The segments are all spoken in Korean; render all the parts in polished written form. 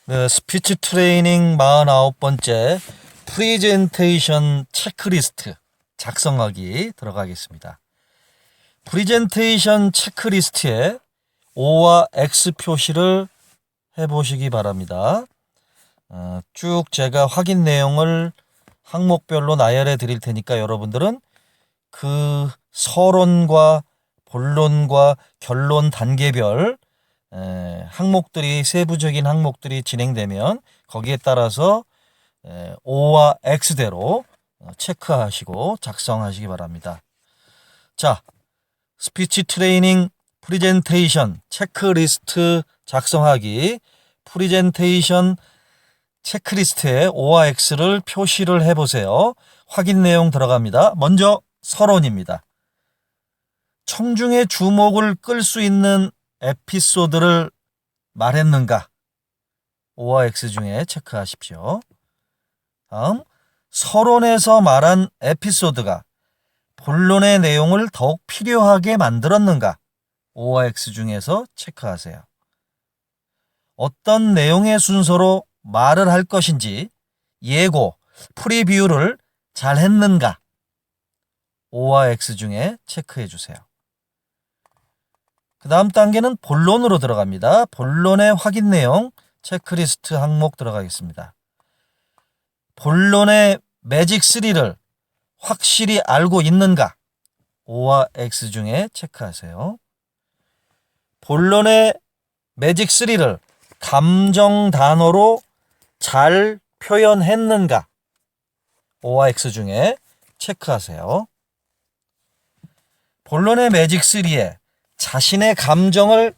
네, 스피치 트레이닝 49번째 프리젠테이션 체크리스트 작성하기 들어가겠습니다. 프리젠테이션 체크리스트에 O와 X 표시를 해보시기 바랍니다. 쭉 제가 확인 내용을 항목별로 나열해 드릴 테니까 여러분들은 그 서론과 본론과 결론 단계별 항목들이 세부적인 항목들이 진행되면 거기에 따라서 O와 X대로 체크하시고 작성하시기 바랍니다. 자, 스피치 트레이닝 프리젠테이션 체크리스트 작성하기 프리젠테이션 체크리스트에 O와 X를 표시를 해보세요. 확인 내용 들어갑니다. 먼저 서론입니다. 청중의 주목을 끌 수 있는 에피소드를 말했는가? O와 X 중에 체크하십시오. 다음, 서론에서 말한 에피소드가 본론의 내용을 더욱 필요하게 만들었는가? O와 X 중에서 체크하세요. 어떤 내용의 순서로 말을 할 것인지 예고, 프리뷰를 잘 했는가? O와 X 중에 체크해 주세요. 그 다음 단계는 본론으로 들어갑니다. 본론의 확인 내용 체크리스트 항목 들어가겠습니다. 본론의 매직 3를 확실히 알고 있는가? O와 X 중에 체크하세요. 본론의 매직 3를 감정 단어로 잘 표현했는가? O와 X 중에 체크하세요. 본론의 매직 3에 자신의 감정을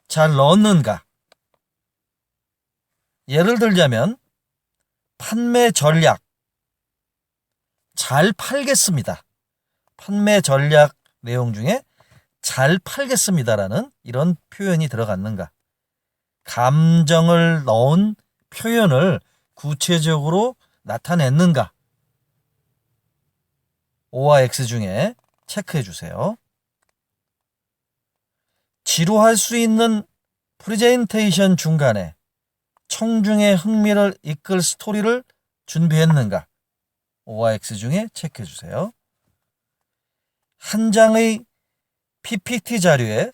잘 넣었는가? 예를 들자면 판매 전략 잘 팔겠습니다. 판매 전략 내용 중에 잘 팔겠습니다라는 이런 표현이 들어갔는가? 감정을 넣은 표현을 구체적으로 나타냈는가? O와 X 중에 체크해 주세요. 지루할 수 있는 프레젠테이션 중간에 청중의 흥미를 이끌 스토리를 준비했는가? O와 X 중에 체크해 주세요. 한 장의 PPT 자료에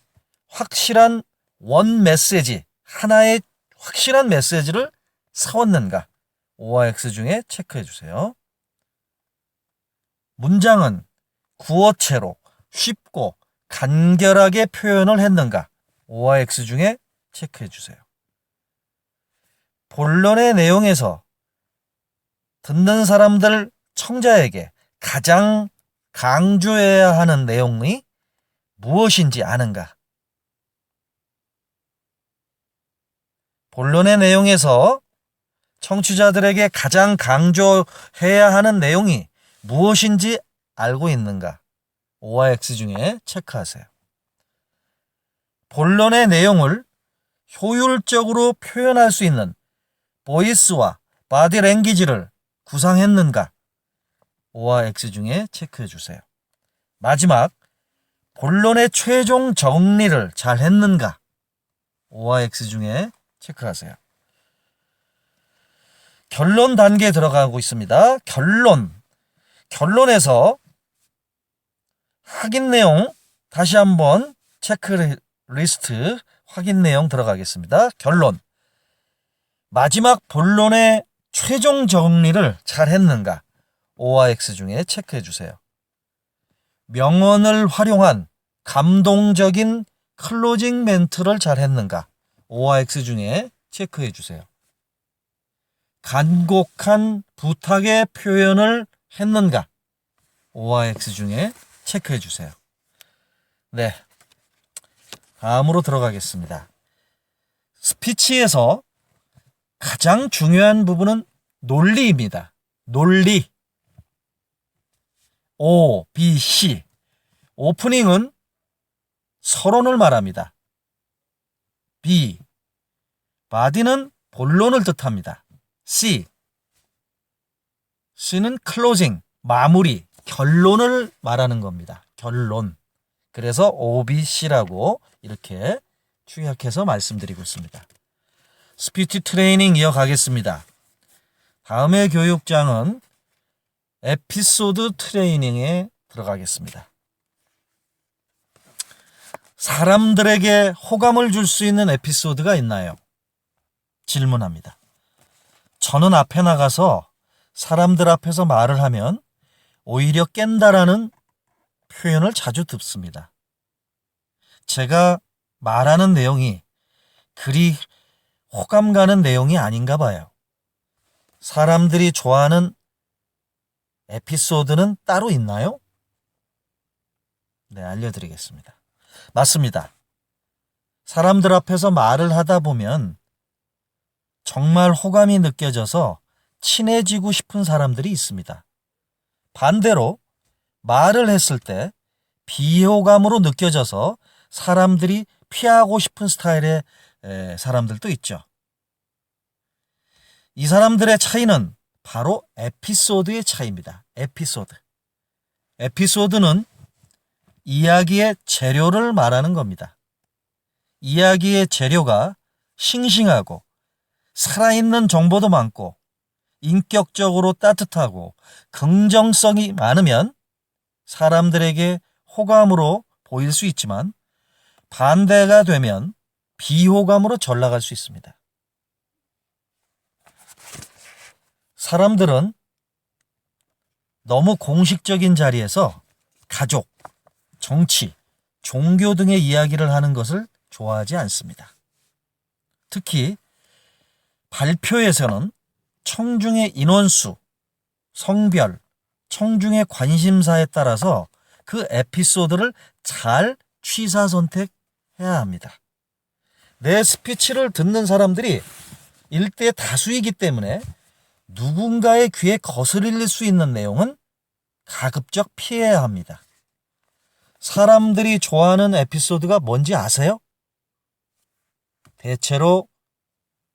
확실한 원 메시지, 하나의 확실한 메시지를 세웠는가? O와 X 중에 체크해 주세요. 문장은 구어체로 쉽고 간결하게 표현을 했는가? O와 X 중에 체크해 주세요. 본론의 내용에서 듣는 사람들 청자에게 가장 강조해야 하는 내용이 무엇인지 아는가? 본론의 내용에서 청취자들에게 가장 강조해야 하는 내용이 무엇인지 알고 있는가? O와 X 중에 체크하세요. 본론의 내용을 효율적으로 표현할 수 있는 보이스와 바디 랭귀지를 구상했는가? O와 X 중에 체크해 주세요. 마지막, 본론의 최종 정리를 잘 했는가? O와 X 중에 체크하세요. 결론 단계에 들어가고 있습니다. 결론에서 확인 내용 다시 한번 체크리스트 확인 내용 들어가겠습니다. 결론. 마지막 본론의 최종 정리를 잘 했는가? O와 X 중에 체크해 주세요. 명언을 활용한 감동적인 클로징 멘트를 잘 했는가? O와 X 중에 체크해 주세요. 간곡한 부탁의 표현을 했는가? O와 X 중에 체크해 주세요. 네. 다음으로 들어가겠습니다. 스피치에서 가장 중요한 부분은 논리입니다. 논리. O, B, C. 오프닝은 서론을 말합니다. B. 바디는 본론을 뜻합니다. C. C는 클로징, 마무리, 결론을 말하는 겁니다. 결론. 그래서 OBC라고 이렇게 축약해서 말씀드리고 있습니다. 스피치 트레이닝 이어가겠습니다. 다음의 교육장은 에피소드 트레이닝에 들어가겠습니다. 사람들에게 호감을 줄 수 있는 에피소드가 있나요? 질문합니다. 저는 앞에 나가서 사람들 앞에서 말을 하면 오히려 깬다라는 표현을 자주 듣습니다. 제가 말하는 내용이 그리 호감 가는 내용이 아닌가 봐요. 사람들이 좋아하는 에피소드는 따로 있나요? 네, 알려드리겠습니다. 맞습니다. 사람들 앞에서 말을 하다 보면 정말 호감이 느껴져서 친해지고 싶은 사람들이 있습니다. 반대로 말을 했을 때 비호감으로 느껴져서 사람들이 피하고 싶은 스타일의 사람들도 있죠. 이 사람들의 차이는 바로 에피소드의 차이입니다. 에피소드는 이야기의 재료를 말하는 겁니다. 이야기의 재료가 싱싱하고 살아있는 정보도 많고 인격적으로 따뜻하고 긍정성이 많으면 사람들에게 호감으로 보일 수 있지만 반대가 되면 비호감으로 전락할 수 있습니다. 사람들은 너무 공식적인 자리에서 가족, 정치, 종교 등의 이야기를 하는 것을 좋아하지 않습니다. 특히 발표에서는 청중의 인원수, 성별, 청중의 관심사에 따라서 그 에피소드를 잘 취사 선택해야 합니다. 내 스피치를 듣는 사람들이 일대 다수이기 때문에 누군가의 귀에 거슬릴 수 있는 내용은 가급적 피해야 합니다. 사람들이 좋아하는 에피소드가 뭔지 아세요? 대체로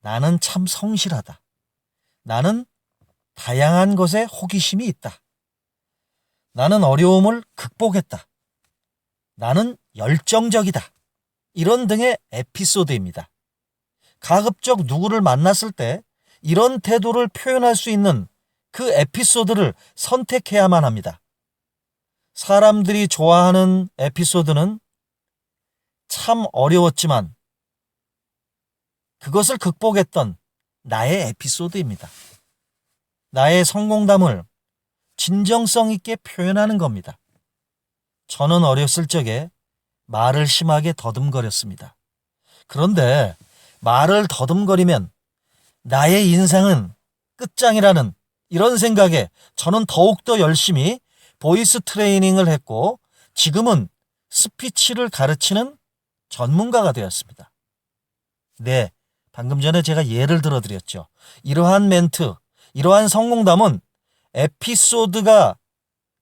나는 참 성실하다. 나는 다양한 것에 호기심이 있다. 나는 어려움을 극복했다. 나는 열정적이다. 이런 등의 에피소드입니다. 가급적 누구를 만났을 때 이런 태도를 표현할 수 있는 그 에피소드를 선택해야만 합니다. 사람들이 좋아하는 에피소드는 참 어려웠지만 그것을 극복했던 나의 에피소드입니다. 나의 성공담을 진정성 있게 표현하는 겁니다. 저는 어렸을 적에 말을 심하게 더듬거렸습니다. 그런데 말을 더듬거리면 나의 인생은 끝장이라는 이런 생각에 저는 더욱더 열심히 보이스 트레이닝을 했고 지금은 스피치를 가르치는 전문가가 되었습니다. 네, 방금 전에 제가 예를 들어드렸죠. 이러한 멘트, 이러한 성공담은 에피소드가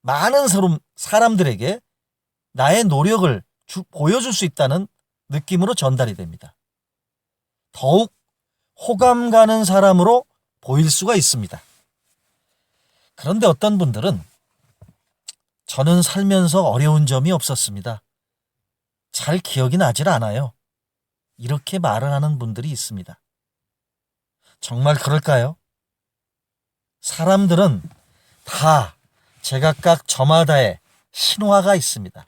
많은 사람들에게 나의 노력을 보여줄 수 있다는 느낌으로 전달이 됩니다. 더욱 호감 가는 사람으로 보일 수가 있습니다. 그런데 어떤 분들은 저는 살면서 어려운 점이 없었습니다. 잘 기억이 나질 않아요. 이렇게 말을 하는 분들이 있습니다. 정말 그럴까요? 사람들은 다 제각각 저마다의 신화가 있습니다.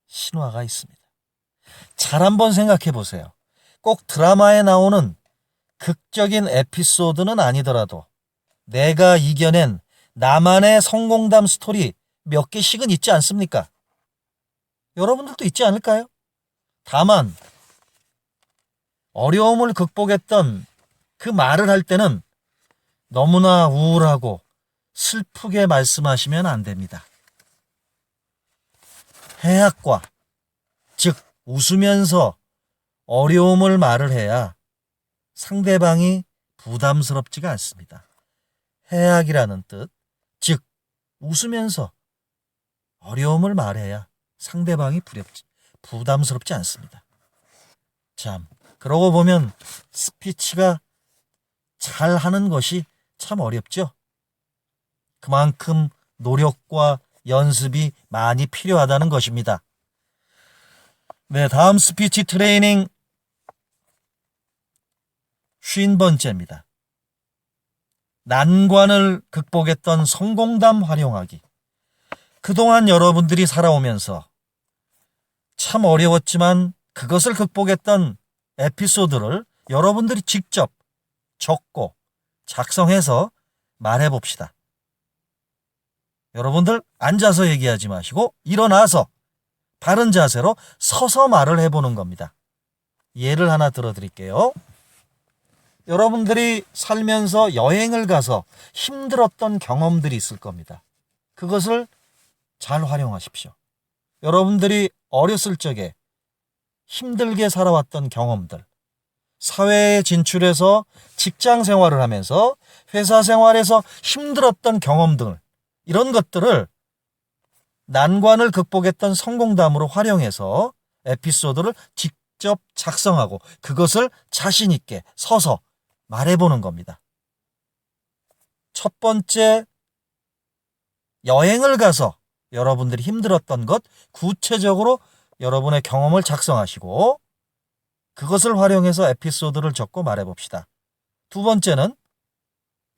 신화가 있습니다. 잘 한번 생각해 보세요. 꼭 드라마에 나오는 극적인 에피소드는 아니더라도 내가 이겨낸 나만의 성공담 스토리 몇 개씩은 있지 않습니까? 여러분들도 있지 않을까요? 다만 어려움을 극복했던 그 말을 할 때는 너무나 우울하고 슬프게 말씀하시면 안 됩니다. 해학과, 즉 웃으면서 어려움을 말을 해야 상대방이 부담스럽지가 않습니다. 해학이라는 뜻, 즉 웃으면서 어려움을 말해야 상대방이 부담스럽지 않습니다. 참, 그러고 보면 스피치가 잘 하는 것이 참 어렵죠. 그만큼 노력과 연습이 많이 필요하다는 것입니다. 네, 다음 스피치 트레이닝 50번째입니다. 난관을 극복했던 성공담 활용하기. 그동안 여러분들이 살아오면서 참 어려웠지만 그것을 극복했던 에피소드를 여러분들이 직접 적고 작성해서 말해봅시다. 여러분들 앉아서 얘기하지 마시고 일어나서 바른 자세로 서서 말을 해보는 겁니다. 예를 하나 들어드릴게요. 여러분들이 살면서 여행을 가서 힘들었던 경험들이 있을 겁니다. 그것을 잘 활용하십시오. 여러분들이 어렸을 적에 힘들게 살아왔던 경험들, 사회에 진출해서 직장 생활을 하면서 회사 생활에서 힘들었던 경험들, 이런 것들을 난관을 극복했던 성공담으로 활용해서 에피소드를 직접 작성하고 그것을 자신 있게 서서 말해보는 겁니다. 첫 번째, 여행을 가서 여러분들이 힘들었던 것 구체적으로 여러분의 경험을 작성하시고 그것을 활용해서 에피소드를 적고 말해봅시다. 두 번째는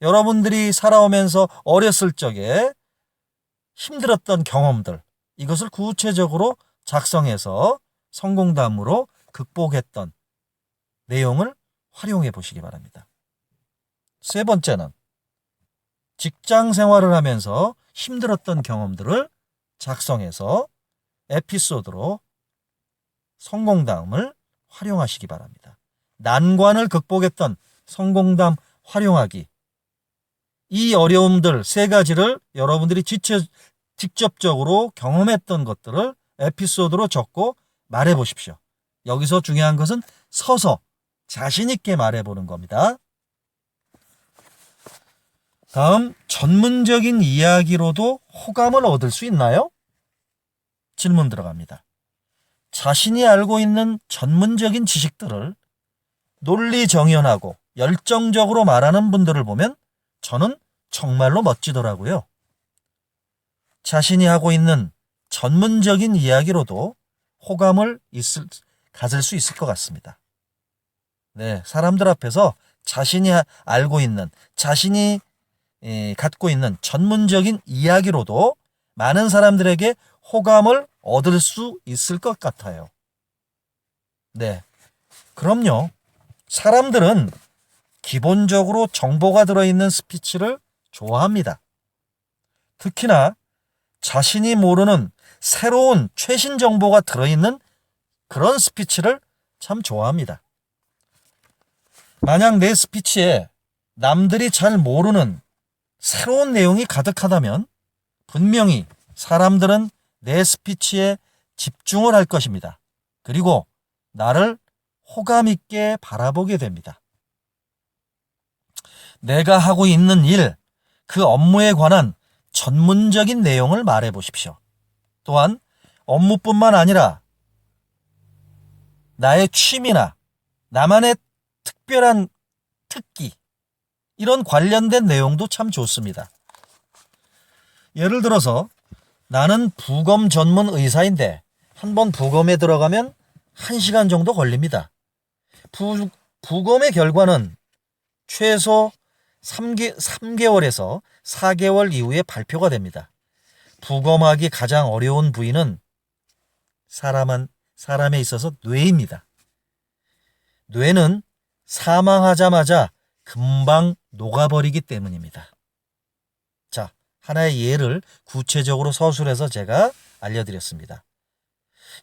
여러분들이 살아오면서 어렸을 적에 힘들었던 경험들, 이것을 구체적으로 작성해서 성공담으로 극복했던 내용을 활용해 보시기 바랍니다. 세 번째는 직장 생활을 하면서 힘들었던 경험들을 작성해서 에피소드로 성공담을 활용하시기 바랍니다. 난관을 극복했던 성공담 활용하기. 이 어려움들 세 가지를 여러분들이 직접적으로 경험했던 것들을 에피소드로 적고 말해 보십시오. 여기서 중요한 것은 서서 자신 있게 말해보는 겁니다. 다음, 전문적인 이야기로도 호감을 얻을 수 있나요? 질문 들어갑니다. 자신이 알고 있는 전문적인 지식들을 논리정연하고 열정적으로 말하는 분들을 보면 저는 정말로 멋지더라고요. 자신이 하고 있는 전문적인 이야기로도 호감을 가질 수 있을 것 같습니다. 네, 사람들 앞에서 자신이 알고 있는, 자신이 갖고 있는 전문적인 이야기로도 많은 사람들에게 호감을 얻을 수 있을 것 같아요. 네, 그럼요. 사람들은 기본적으로 정보가 들어있는 스피치를 좋아합니다. 특히나 자신이 모르는 새로운 최신 정보가 들어있는 그런 스피치를 참 좋아합니다. 만약 내 스피치에 남들이 잘 모르는 새로운 내용이 가득하다면 분명히 사람들은 내 스피치에 집중을 할 것입니다. 그리고 나를 호감 있게 바라보게 됩니다. 내가 하고 있는 일, 그 업무에 관한 전문적인 내용을 말해 보십시오. 또한 업무뿐만 아니라 나의 취미나 나만의 특별한 특기, 이런 관련된 내용도 참 좋습니다. 예를 들어서 나는 부검 전문 의사인데 한번 부검에 들어가면 1시간 정도 걸립니다. 부검의 결과는 최소 3개월에서 4개월 이후에 발표가 됩니다. 부검하기 가장 어려운 부위는 사람에 있어서 뇌입니다. 뇌는 사망하자마자 금방 녹아버리기 때문입니다. 자, 하나의 예를 구체적으로 서술해서 제가 알려드렸습니다.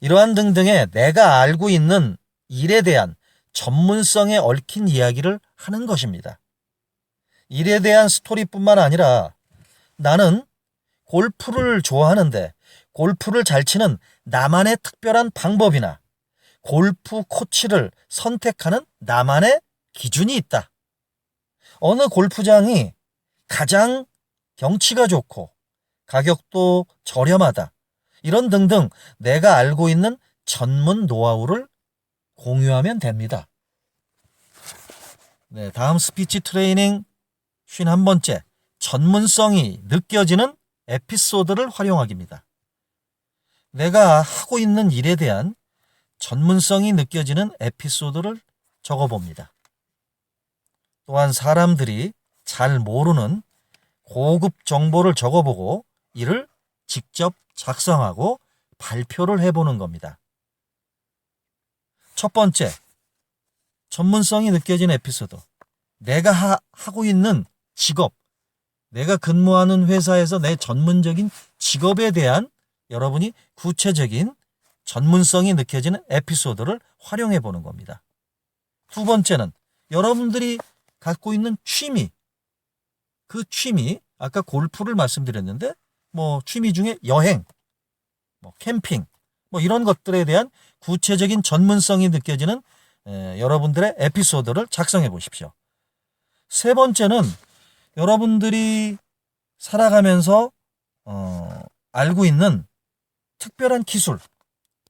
이러한 등등의 내가 알고 있는 일에 대한 전문성에 얽힌 이야기를 하는 것입니다. 일에 대한 스토리뿐만 아니라 나는 골프를 좋아하는데 골프를 잘 치는 나만의 특별한 방법이나 골프 코치를 선택하는 나만의 기준이 있다. 어느 골프장이 가장 경치가 좋고 가격도 저렴하다. 이런 등등 내가 알고 있는 전문 노하우를 공유하면 됩니다. 네, 다음 스피치 트레이닝 51번째, 전문성이 느껴지는 에피소드를 활용하기입니다. 내가 하고 있는 일에 대한 전문성이 느껴지는 에피소드를 적어봅니다. 또한 사람들이 잘 모르는 고급 정보를 적어보고 이를 직접 작성하고 발표를 해보는 겁니다. 첫 번째, 전문성이 느껴지는 에피소드. 내가 하고 있는 직업, 내가 근무하는 회사에서 내 전문적인 직업에 대한 여러분이 구체적인 전문성이 느껴지는 에피소드를 활용해 보는 겁니다. 두 번째는 여러분들이 갖고 있는 취미, 그 취미, 아까 골프를 말씀드렸는데 취미 중에 여행, 캠핑, 이런 것들에 대한 구체적인 전문성이 느껴지는 여러분들의 에피소드를 작성해 보십시오. 세 번째는 여러분들이 살아가면서 알고 있는 특별한 기술,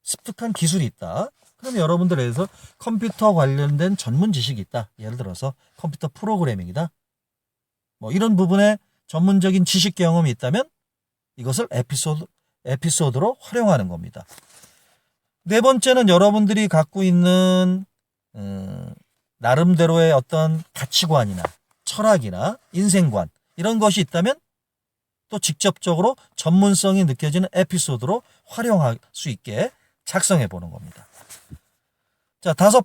습득한 기술이 있다. 그럼 여러분들에서 컴퓨터 관련된 전문 지식이 있다. 예를 들어서 컴퓨터 프로그래밍이다. 이런 부분에 전문적인 지식 경험이 있다면 이것을 에피소드로 활용하는 겁니다. 네 번째는 여러분들이 갖고 있는 나름대로의 어떤 가치관이나 철학이나 인생관 이런 것이 있다면 또 직접적으로 전문성이 느껴지는 에피소드로 활용할 수 있게 작성해 보는 겁니다. 자, 다섯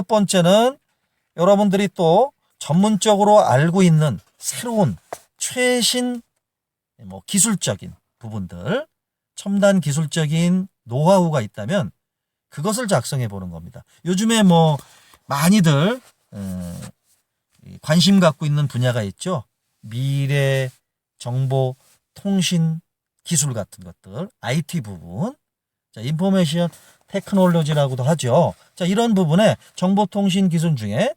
번째는 여러분들이 또 전문적으로 알고 있는 새로운 최신 기술적인 부분들, 첨단 기술적인 노하우가 있다면 그것을 작성해 보는 겁니다. 요즘에 많이들 관심 갖고 있는 분야가 있죠. 미래 정보 통신 기술 같은 것들, IT 부분, 자, 인포메이션 테크놀로지라고도 하죠. 자, 이런 부분에 정보통신 기술 중에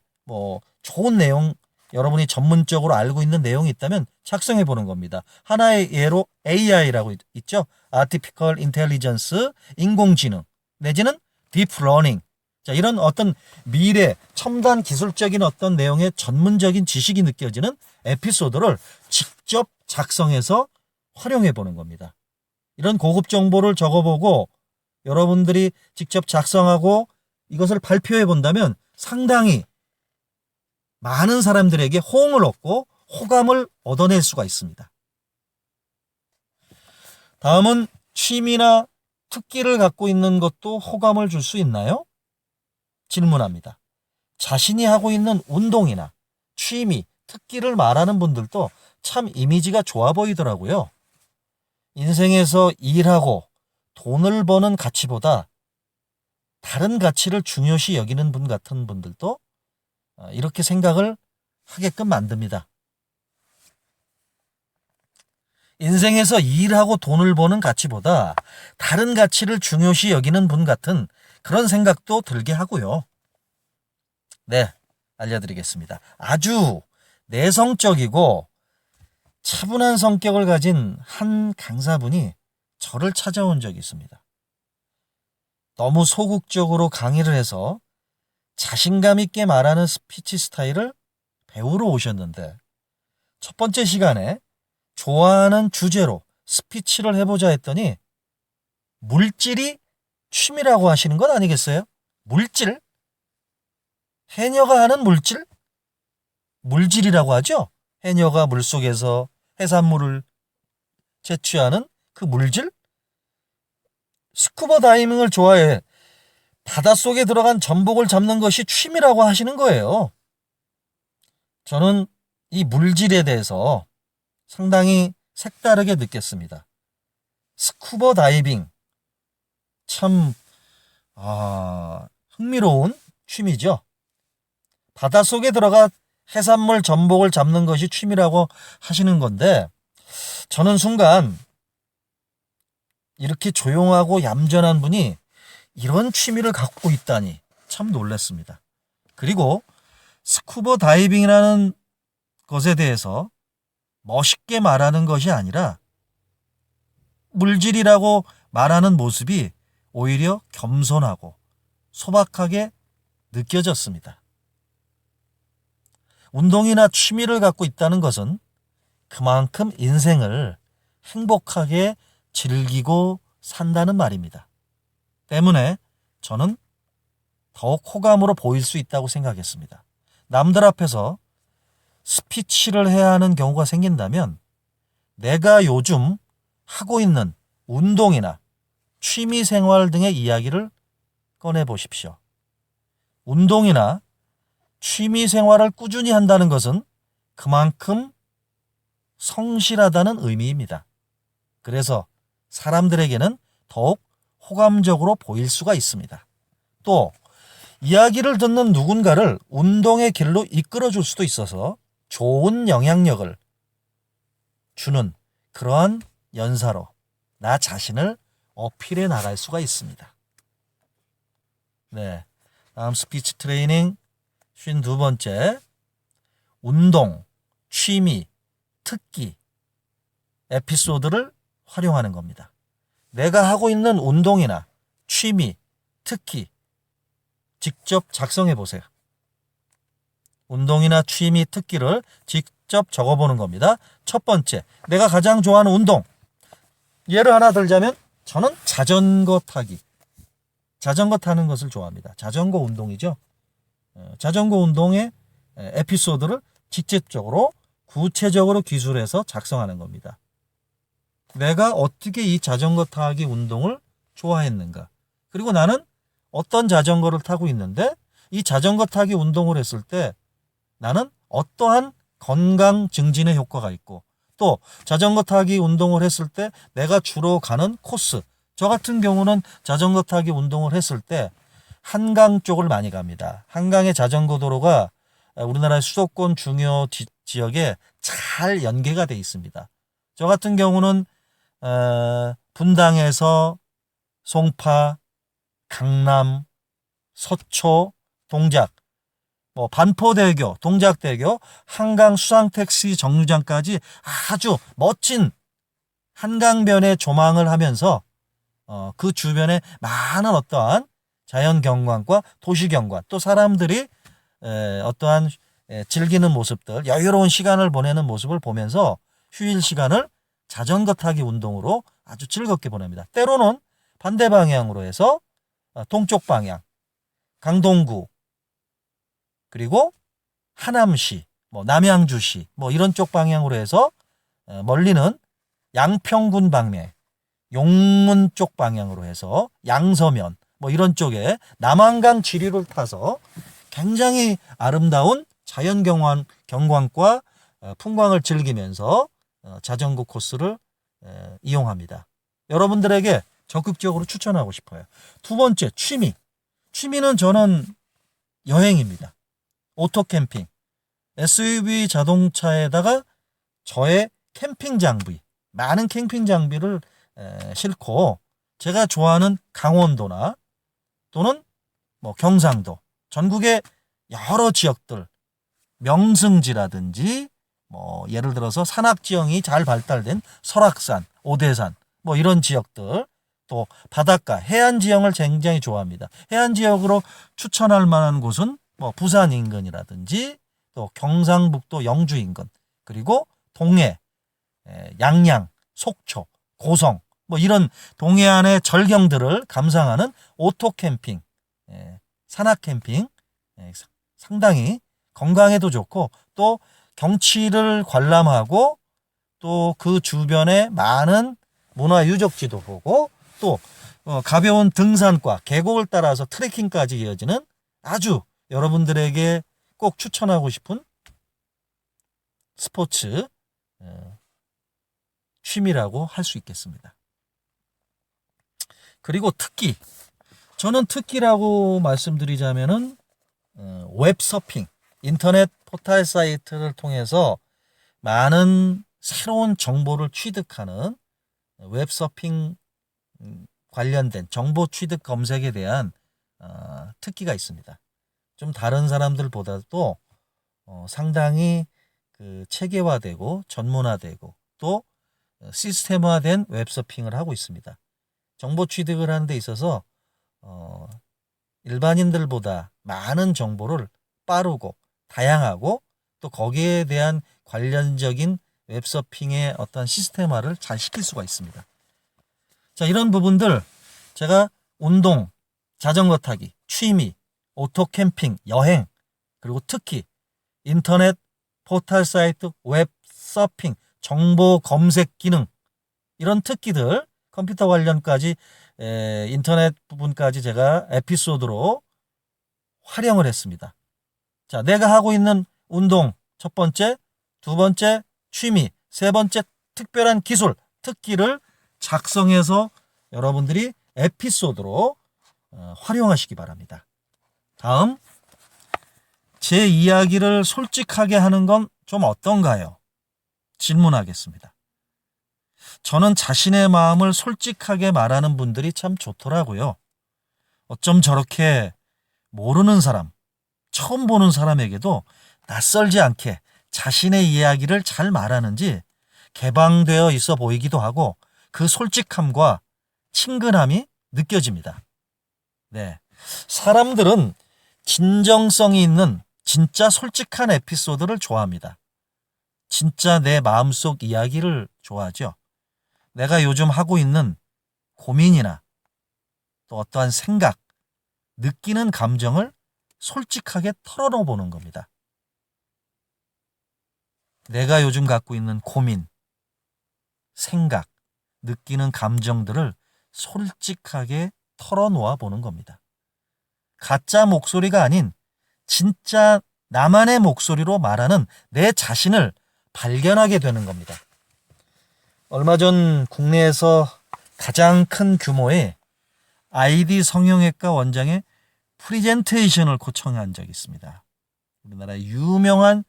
좋은 내용, 여러분이 전문적으로 알고 있는 내용이 있다면 작성해 보는 겁니다. 하나의 예로 AI라고 있죠. Artificial Intelligence, 인공지능, 내지는 Deep Learning. 자, 이런 어떤 미래, 첨단 기술적인 어떤 내용의 전문적인 지식이 느껴지는 에피소드를 직접 작성해서 활용해 보는 겁니다. 이런 고급 정보를 적어보고 여러분들이 직접 작성하고 이것을 발표해 본다면 상당히 많은 사람들에게 호응을 얻고 호감을 얻어낼 수가 있습니다. 다음은 취미나 특기를 갖고 있는 것도 호감을 줄 수 있나요? 질문합니다. 자신이 하고 있는 운동이나 취미, 특기를 말하는 분들도 참 이미지가 좋아 보이더라고요. 인생에서 일하고 돈을 버는 가치보다 다른 가치를 중요시 여기는 분 같은 분들도 이렇게 생각을 하게끔 만듭니다. 인생에서 일하고 돈을 버는 가치보다 다른 가치를 중요시 여기는 분 같은 그런 생각도 들게 하고요. 네, 알려드리겠습니다. 아주 내성적이고 차분한 성격을 가진 한 강사분이 저를 찾아온 적이 있습니다. 너무 소극적으로 강의를 해서 자신감 있게 말하는 스피치 스타일을 배우러 오셨는데 첫 번째 시간에 좋아하는 주제로 스피치를 해보자 했더니 물질이 취미라고 하시는 것 아니겠어요? 물질? 해녀가 하는 물질? 물질이라고 하죠? 해녀가 물속에서 해산물을 채취하는 그 물질? 스쿠버 다이빙을 좋아해 바닷속에 들어간 전복을 잡는 것이 취미라고 하시는 거예요. 저는 이 물질에 대해서 상당히 색다르게 느꼈습니다. 스쿠버 다이빙 참 흥미로운 취미죠. 바닷속에 들어가 해산물 전복을 잡는 것이 취미라고 하시는 건데 저는 순간 이렇게 조용하고 얌전한 분이 이런 취미를 갖고 있다니 참 놀랐습니다. 그리고 스쿠버 다이빙이라는 것에 대해서 멋있게 말하는 것이 아니라 물질이라고 말하는 모습이 오히려 겸손하고 소박하게 느껴졌습니다. 운동이나 취미를 갖고 있다는 것은 그만큼 인생을 행복하게 즐기고 산다는 말입니다. 때문에 저는 더욱 호감으로 보일 수 있다고 생각했습니다. 남들 앞에서 스피치를 해야 하는 경우가 생긴다면 내가 요즘 하고 있는 운동이나 취미생활 등의 이야기를 꺼내보십시오. 운동이나 취미생활을 꾸준히 한다는 것은 그만큼 성실하다는 의미입니다. 그래서 사람들에게는 더욱 호감적으로 보일 수가 있습니다. 또 이야기를 듣는 누군가를 운동의 길로 이끌어줄 수도 있어서 좋은 영향력을 주는 그러한 연사로 나 자신을 어필해 나갈 수가 있습니다. 네, 다음 스피치 트레이닝 52번째, 운동, 취미, 특기, 에피소드를 활용하는 겁니다. 내가 하고 있는 운동이나 취미, 특기 직접 작성해 보세요. 운동이나 취미, 특기를 직접 적어보는 겁니다. 첫 번째, 내가 가장 좋아하는 운동. 예를 하나 들자면 저는 자전거 타기. 자전거 타는 것을 좋아합니다. 자전거 운동이죠. 자전거 운동의 에피소드를 직접적으로 구체적으로 기술해서 작성하는 겁니다. 내가 어떻게 이 자전거 타기 운동을 좋아했는가. 그리고 나는 어떤 자전거를 타고 있는데 이 자전거 타기 운동을 했을 때 나는 어떠한 건강 증진의 효과가 있고 또 자전거 타기 운동을 했을 때 내가 주로 가는 코스. 저 같은 경우는 자전거 타기 운동을 했을 때 한강 쪽을 많이 갑니다. 한강의 자전거 도로가 우리나라의 수도권 중요 지역에 잘 연계가 돼 있습니다. 저 같은 경우는 분당에서 송파, 강남, 서초, 동작, 반포대교, 동작대교, 한강 수상택시 정류장까지 아주 멋진 한강변의 조망을 하면서 그 주변에 많은 어떠한 자연 경관과 도시 경관, 또 사람들이 어떠한 즐기는 모습들, 여유로운 시간을 보내는 모습을 보면서 휴일 시간을 자전거 타기 운동으로 아주 즐겁게 보냅니다. 때로는 반대 방향으로 해서 동쪽 방향, 강동구, 그리고 하남시, 남양주시, 이런 쪽 방향으로 해서 멀리는 양평군 방면, 용문 쪽 방향으로 해서 양서면, 이런 쪽에 남한강 지류를 타서 굉장히 아름다운 자연 경관과 풍광을 즐기면서 자전거 코스를 이용합니다. 여러분들에게 적극적으로 추천하고 싶어요. 두 번째, 취미. 취미는 저는 여행입니다. 오토캠핑. SUV 자동차에다가 저의 캠핑 장비, 많은 캠핑 장비를 싣고 제가 좋아하는 강원도나 또는 경상도, 전국의 여러 지역들, 명승지라든지 예를 들어서 산악지형이 잘 발달된 설악산, 오대산, 이런 지역들, 또 바닷가, 해안 지형을 굉장히 좋아합니다. 해안 지역으로 추천할 만한 곳은 부산 인근이라든지 또 경상북도 영주 인근, 그리고 동해, 양양, 속초, 고성, 이런 동해안의 절경들을 감상하는 오토캠핑, 산악캠핑, 상당히 건강에도 좋고 또 경치를 관람하고 또 그 주변에 많은 문화유적지도 보고 또 가벼운 등산과 계곡을 따라서 트레킹까지 이어지는 아주 여러분들에게 꼭 추천하고 싶은 스포츠 취미라고 할 수 있겠습니다. 그리고 특기. 저는 특기라고 말씀드리자면은 웹서핑, 인터넷 포털 사이트를 통해서 많은 새로운 정보를 취득하는 웹서핑 관련된 정보 취득 검색에 대한 특기가 있습니다. 좀 다른 사람들보다도 상당히 체계화되고 전문화되고 또 시스템화된 웹서핑을 하고 있습니다. 정보 취득을 하는 데 있어서 일반인들보다 많은 정보를 빠르고 다양하고 또 거기에 대한 관련적인 웹서핑의 어떤 시스템화를 잘 시킬 수가 있습니다. 자, 이런 부분들 제가 운동, 자전거 타기, 취미, 오토 캠핑, 여행, 그리고 특히 인터넷 포털 사이트, 웹 서핑, 정보 검색 기능, 이런 특기들, 컴퓨터 관련까지 인터넷 부분까지 제가 에피소드로 활용을 했습니다. 자, 내가 하고 있는 운동 첫 번째, 두 번째 취미, 세 번째 특별한 기술, 특기를 작성해서 여러분들이 에피소드로 활용하시기 바랍니다. 다음, 제 이야기를 솔직하게 하는 건 좀 어떤가요? 질문하겠습니다. 저는 자신의 마음을 솔직하게 말하는 분들이 참 좋더라고요. 어쩜 저렇게 모르는 사람, 처음 보는 사람에게도 낯설지 않게 자신의 이야기를 잘 말하는지 개방되어 있어 보이기도 하고 그 솔직함과 친근함이 느껴집니다. 네. 사람들은 진정성이 있는 진짜 솔직한 에피소드를 좋아합니다. 진짜 내 마음속 이야기를 좋아하죠. 내가 요즘 하고 있는 고민이나 또 어떠한 생각, 느끼는 감정을 솔직하게 털어놓아 보는 겁니다. 내가 요즘 갖고 있는 고민, 생각, 느끼는 감정들을 솔직하게 털어놓아 보는 겁니다. 가짜 목소리가 아닌 진짜 나만의 목소리로 말하는 내 자신을 발견하게 되는 겁니다. 얼마 전 국내에서 가장 큰 규모의 아이디 성형외과 원장의 프리젠테이션을 초청한 적이 있습니다. 우리나라의 유명한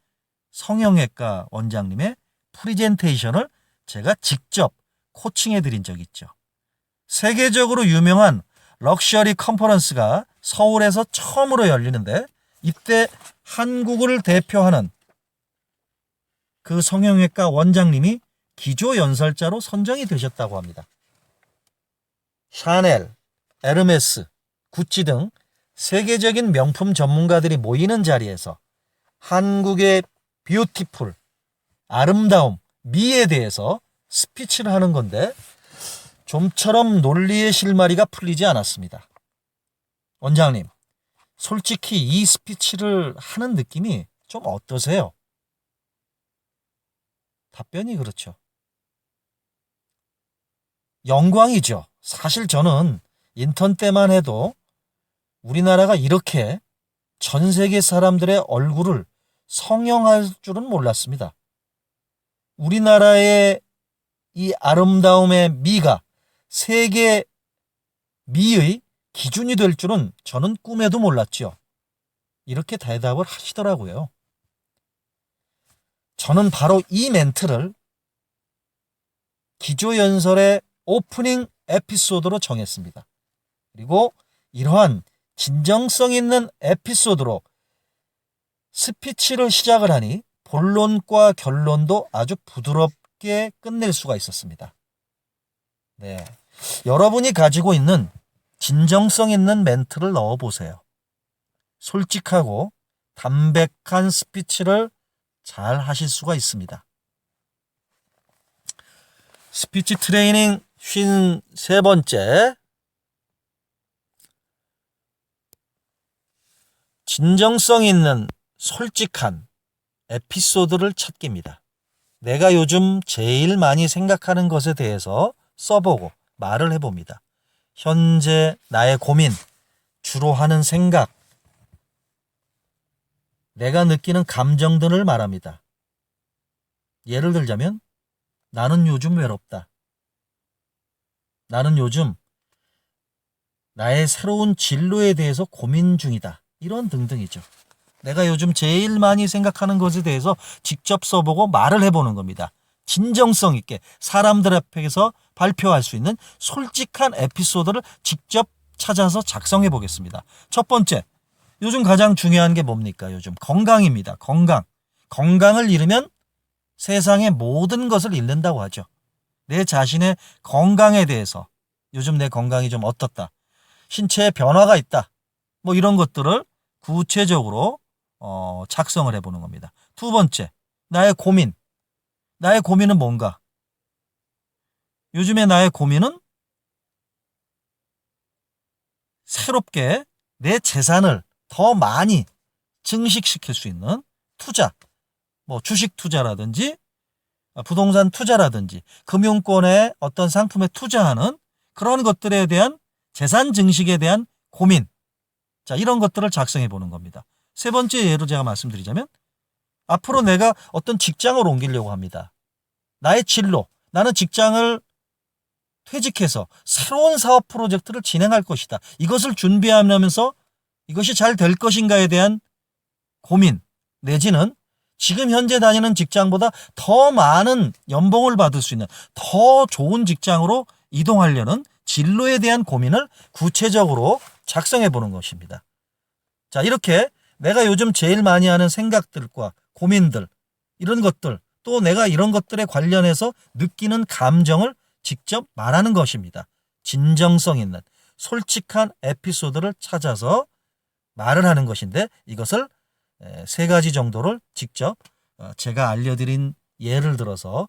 성형외과 원장님의 프리젠테이션을 제가 직접 코칭해 드린 적이 있죠. 세계적으로 유명한 럭셔리 컨퍼런스가 서울에서 처음으로 열리는데 이때 한국을 대표하는 그 성형외과 원장님이 기조연설자로 선정이 되셨다고 합니다. 샤넬, 에르메스, 구찌 등 세계적인 명품 전문가들이 모이는 자리에서 한국의 뷰티풀, 아름다움, 미에 대해서 스피치를 하는 건데 좀처럼 논리의 실마리가 풀리지 않았습니다. 원장님, 솔직히 이 스피치를 하는 느낌이 좀 어떠세요? 답변이 그렇죠. 영광이죠. 사실 저는 인턴 때만 해도 우리나라가 이렇게 전 세계 사람들의 얼굴을 성형할 줄은 몰랐습니다. 우리나라의 이 아름다움의 미가 세계 미의 기준이 될 줄은 저는 꿈에도 몰랐죠. 이렇게 대답을 하시더라고요. 저는 바로 이 멘트를 기조연설의 오프닝 에피소드로 정했습니다. 그리고 이러한 진정성 있는 에피소드로 스피치를 시작을 하니 본론과 결론도 아주 부드럽게 끝낼 수가 있었습니다. 네, 여러분이 가지고 있는 진정성 있는 멘트를 넣어보세요. 솔직하고 담백한 스피치를 잘 하실 수가 있습니다. 스피치 트레이닝 53번째, 진정성 있는 솔직한 에피소드를 찾기입니다. 내가 요즘 제일 많이 생각하는 것에 대해서 써보고 말을 해봅니다. 현재 나의 고민, 주로 하는 생각, 내가 느끼는 감정들을 말합니다. 예를 들자면 나는 요즘 외롭다. 나는 요즘 나의 새로운 진로에 대해서 고민 중이다. 이런 등등이죠. 내가 요즘 제일 많이 생각하는 것에 대해서 직접 써보고 말을 해보는 겁니다. 진정성 있게 사람들 앞에서 발표할 수 있는 솔직한 에피소드를 직접 찾아서 작성해 보겠습니다. 첫 번째, 요즘 가장 중요한 게 뭡니까? 요즘 건강입니다. 건강. 건강을 잃으면 세상의 모든 것을 잃는다고 하죠. 내 자신의 건강에 대해서 요즘 내 건강이 좀 어떻다. 신체에 변화가 있다. 뭐 이런 것들을 구체적으로 작성을 해보는 겁니다. 두 번째, 나의 고민. 나의 고민은 뭔가? 요즘에 나의 고민은 새롭게 내 재산을 더 많이 증식시킬 수 있는 투자, 뭐 주식 투자라든지 부동산 투자라든지 금융권의 어떤 상품에 투자하는 그런 것들에 대한 재산 증식에 대한 고민, 자, 이런 것들을 작성해 보는 겁니다. 세 번째 예로 제가 말씀드리자면, 앞으로 내가 어떤 직장을 옮기려고 합니다. 나의 진로, 나는 직장을 퇴직해서 새로운 사업 프로젝트를 진행할 것이다. 이것을 준비하면서 이것이 잘 될 것인가에 대한 고민, 내지는 지금 현재 다니는 직장보다 더 많은 연봉을 받을 수 있는 더 좋은 직장으로 이동하려는 진로에 대한 고민을 구체적으로 작성해 보는 것입니다. 자, 이렇게 내가 요즘 제일 많이 하는 생각들과 고민들, 이런 것들, 또 내가 이런 것들에 관련해서 느끼는 감정을 직접 말하는 것입니다. 진정성 있는 솔직한 에피소드를 찾아서 말을 하는 것인데, 이것을 세 가지 정도를 직접 제가 알려드린 예를 들어서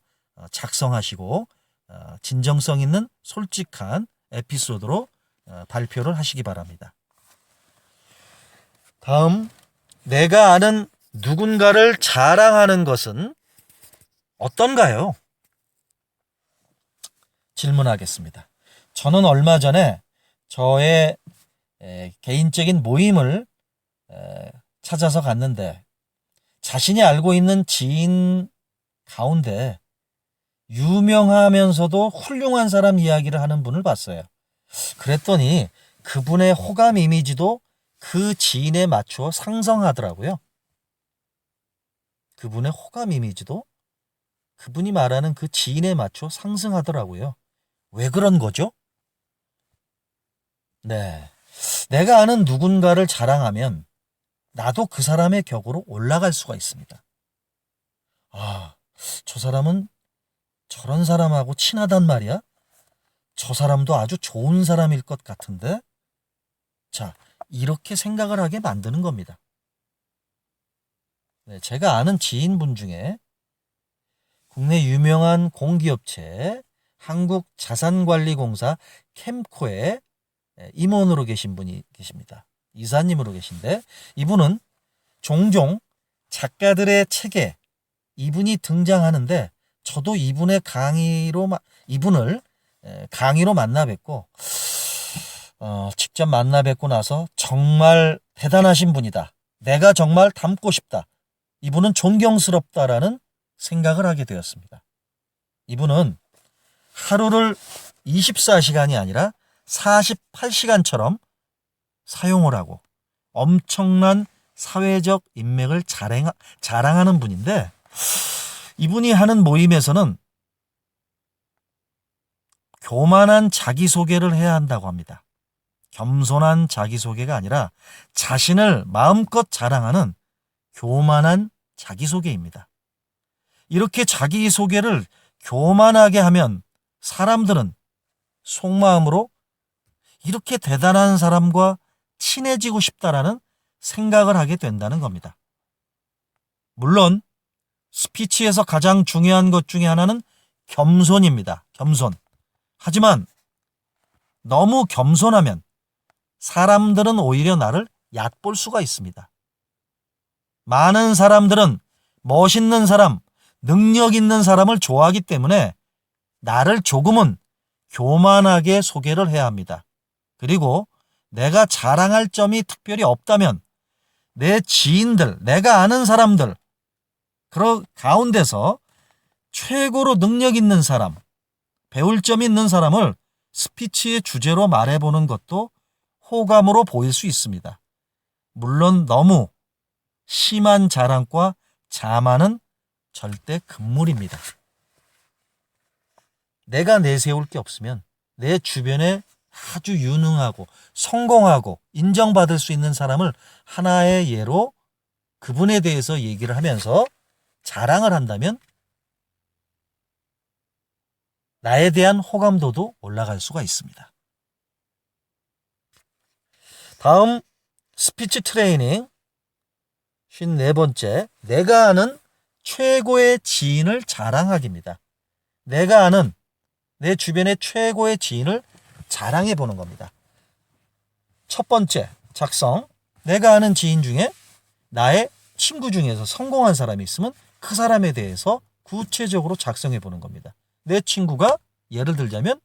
작성하시고 진정성 있는 솔직한 에피소드로 발표를 하시기 바랍니다. 다음, 내가 아는 누군가를 자랑하는 것은 어떤가요? 질문하겠습니다. 저는 얼마 전에 저의 개인적인 모임을 찾아서 갔는데, 자신이 알고 있는 지인 가운데 유명하면서도 훌륭한 사람 이야기를 하는 분을 봤어요. 그랬더니 그분의 호감 이미지도 그 지인에 맞추어 상승하더라고요. 그분의 호감 이미지도 그분이 말하는 그 지인에 맞춰 상승하더라고요. 왜 그런 거죠? 네. 내가 아는 누군가를 자랑하면 나도 그 사람의 격으로 올라갈 수가 있습니다. 아, 저 사람은 저런 사람하고 친하단 말이야? 저 사람도 아주 좋은 사람일 것 같은데? 자, 이렇게 생각을 하게 만드는 겁니다. 네, 제가 아는 지인분 중에 국내 유명한 공기업체 한국자산관리공사 캠코의 임원으로 계신 분이 계십니다. 이사님으로 계신데, 이분은 종종 작가들의 책에 이분이 등장하는데, 저도 이분을 강의로 만나 뵙고 직접 만나 뵙고 나서 정말 대단하신 분이다, 내가 정말 닮고 싶다, 이분은 존경스럽다라는 생각을 하게 되었습니다. 이분은 하루를 24시간이 아니라 48시간처럼 사용을 하고 엄청난 사회적 인맥을 자랑하는 분인데, 이분이 하는 모임에서는 교만한 자기소개를 해야 한다고 합니다. 겸손한 자기소개가 아니라 자신을 마음껏 자랑하는 교만한 자기소개입니다. 이렇게 자기소개를 교만하게 하면 사람들은 속마음으로 이렇게 대단한 사람과 친해지고 싶다라는 생각을 하게 된다는 겁니다. 물론 스피치에서 가장 중요한 것 중에 하나는 겸손입니다. 겸손. 하지만 너무 겸손하면 사람들은 오히려 나를 얕볼 수가 있습니다. 많은 사람들은 멋있는 사람, 능력 있는 사람을 좋아하기 때문에 나를 조금은 교만하게 소개를 해야 합니다. 그리고 내가 자랑할 점이 특별히 없다면 내 지인들, 내가 아는 사람들, 그 가운데서 최고로 능력 있는 사람, 배울 점이 있는 사람을 스피치의 주제로 말해보는 것도 호감으로 보일 수 있습니다. 물론 너무 심한 자랑과 자만은 절대 금물입니다. 내가 내세울 게 없으면 내 주변에 아주 유능하고 성공하고 인정받을 수 있는 사람을 하나의 예로 그분에 대해서 얘기를 하면서 자랑을 한다면 나에 대한 호감도도 올라갈 수가 있습니다. 다음 스피치 트레이닝 54번째, 내가 아는 최고의 지인을 자랑하기입니다. 내가 아는 내 주변의 최고의 지인을 자랑해 보는 겁니다. 첫 번째, 작성. 내가 아는 지인 중에 나의 친구 중에서 성공한 사람이 있으면 그 사람에 대해서 구체적으로 작성해 보는 겁니다. 내 친구가 예를 들자면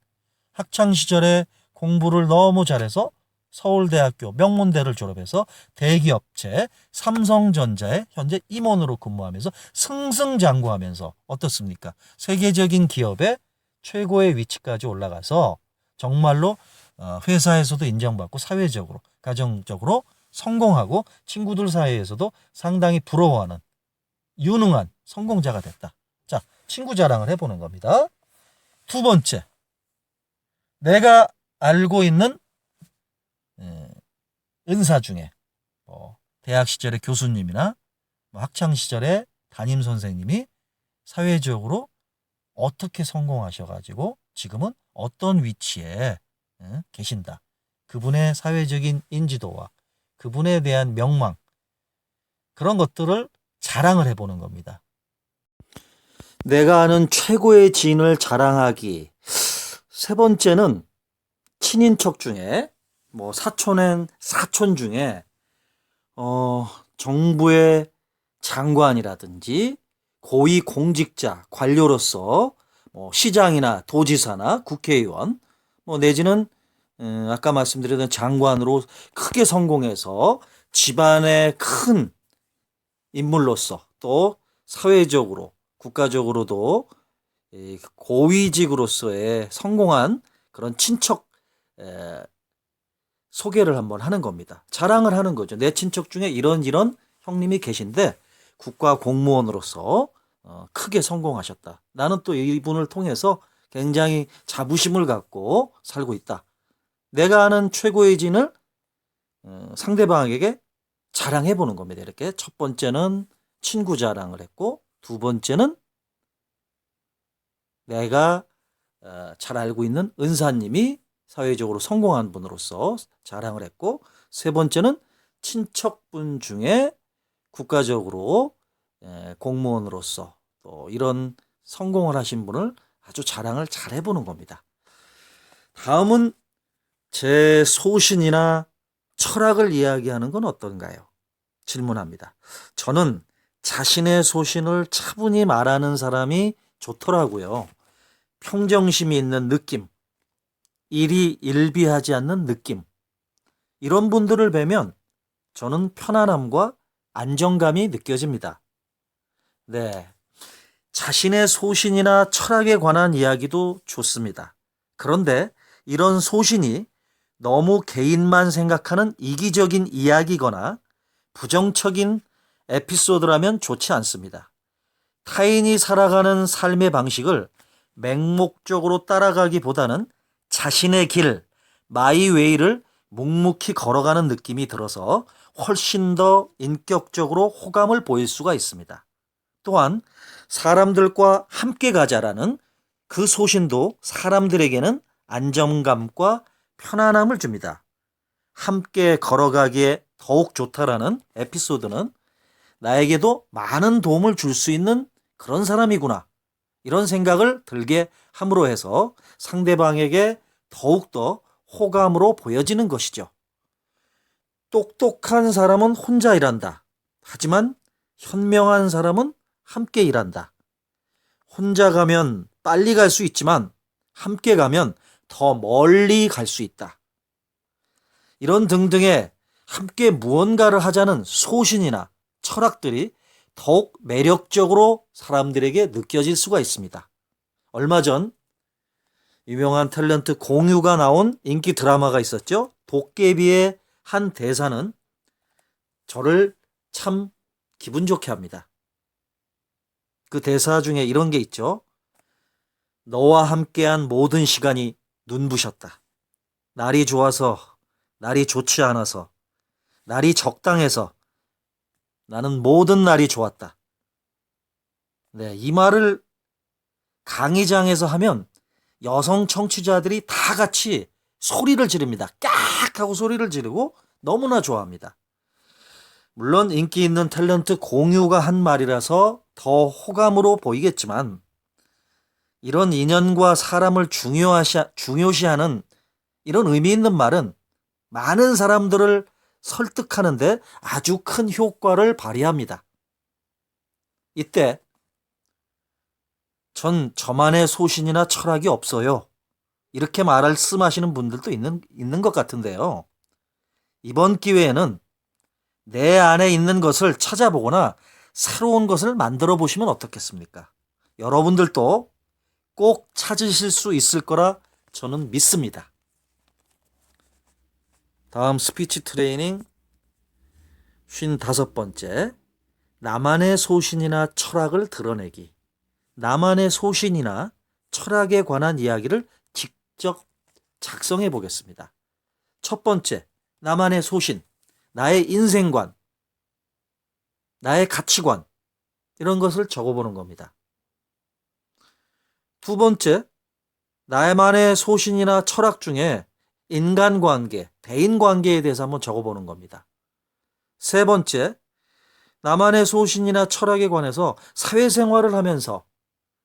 학창시절에 공부를 너무 잘해서 서울대학교 명문대를 졸업해서 대기업체 삼성전자에 현재 임원으로 근무하면서 승승장구하면서 어떻습니까? 세계적인 기업의 최고의 위치까지 올라가서 정말로 회사에서도 인정받고 사회적으로 가정적으로 성공하고 친구들 사이에서도 상당히 부러워하는 유능한 성공자가 됐다. 자, 친구 자랑을 해보는 겁니다. 두 번째, 내가 알고 있는 은사 중에 대학 시절의 교수님이나 학창 시절의 담임 선생님이 사회적으로 어떻게 성공하셔가지고 지금은 어떤 위치에 계신다. 그분의 사회적인 인지도와 그분에 대한 명망, 그런 것들을 자랑을 해보는 겁니다. 내가 아는 최고의 지인을 자랑하기. 세 번째는 친인척 중에 사촌 중에 정부의 장관이라든지 고위 공직자, 관료로서 시장이나 도지사나 국회의원 내지는 아까 말씀드렸던 장관으로 크게 성공해서 집안의 큰 인물로서 또 사회적으로 국가적으로도 고위직으로서의 성공한 그런 친척 소개를 한번 하는 겁니다. 자랑을 하는 거죠. 내 친척 중에 이런 형님이 계신데 국가 공무원으로서 크게 성공하셨다. 나는 또 이분을 통해서 굉장히 자부심을 갖고 살고 있다. 내가 아는 최고의 지인을 상대방에게 자랑해 보는 겁니다. 이렇게 첫 번째는 친구 자랑을 했고, 두 번째는 내가 잘 알고 있는 은사님이 사회적으로 성공한 분으로서 자랑을 했고, 세 번째는 친척분 중에 국가적으로 공무원으로서 또 이런 성공을 하신 분을 아주 자랑을 잘 해보는 겁니다. 다음은 제 소신이나 철학을 이야기하는 건 어떤가요? 질문합니다. 저는 자신의 소신을 차분히 말하는 사람이 좋더라고요. 평정심이 있는 느낌, 일이 일비하지 않는 느낌, 이런 분들을 뵈면 저는 편안함과 안정감이 느껴집니다. 네, 자신의 소신이나 철학에 관한 이야기도 좋습니다. 그런데 이런 소신이 너무 개인만 생각하는 이기적인 이야기거나 부정적인 에피소드라면 좋지 않습니다. 타인이 살아가는 삶의 방식을 맹목적으로 따라가기보다는 자신의 길, 마이웨이를 묵묵히 걸어가는 느낌이 들어서 훨씬 더 인격적으로 호감을 보일 수가 있습니다. 또한 사람들과 함께 가자라는 그 소신도 사람들에게는 안정감과 편안함을 줍니다. 함께 걸어가기에 더욱 좋다라는 에피소드는 나에게도 많은 도움을 줄 수 있는 그런 사람이구나, 이런 생각을 들게 함으로 해서 상대방에게 더욱더 호감으로 보여지는 것이죠. 똑똑한 사람은 혼자 일한다. 하지만 현명한 사람은 함께 일한다. 혼자 가면 빨리 갈 수 있지만 함께 가면 더 멀리 갈 수 있다. 이런 등등의 함께 무언가를 하자는 소신이나 철학들이 더욱 매력적으로 사람들에게 느껴질 수가 있습니다. 얼마 전 유명한 탤런트 공유가 나온 인기 드라마가 있었죠. 도깨비의 한 대사는 저를 참 기분 좋게 합니다. 그 대사 중에 이런 게 있죠. 너와 함께한 모든 시간이 눈부셨다. 날이 좋아서, 날이 좋지 않아서, 날이 적당해서 나는 모든 날이 좋았다. 네, 이 말을 강의장에서 하면 여성 청취자들이 다 같이 소리를 지릅니다. 깍 하고 소리를 지르고 너무나 좋아합니다. 물론 인기 있는 탤런트 공유가 한 말이라서 더 호감으로 보이겠지만 이런 인연과 사람을 중요시하는 이런 의미 있는 말은 많은 사람들을 설득하는데 아주 큰 효과를 발휘합니다. 이때 전 저만의 소신이나 철학이 없어요. 이렇게 말씀하시는 분들도 있는 것 같은데요. 이번 기회에는 내 안에 있는 것을 찾아보거나 새로운 것을 만들어 보시면 어떻겠습니까? 여러분들도 꼭 찾으실 수 있을 거라 저는 믿습니다. 다음 스피치 트레이닝 55번째, 나만의 소신이나 철학을 드러내기. 나만의 소신이나 철학에 관한 이야기를 직접 작성해 보겠습니다. 첫 번째, 나만의 소신, 나의 인생관, 나의 가치관, 이런 것을 적어보는 겁니다. 두 번째, 나만의 소신이나 철학 중에 인간관계, 대인관계에 대해서 한번 적어보는 겁니다. 세 번째, 나만의 소신이나 철학에 관해서 사회생활을 하면서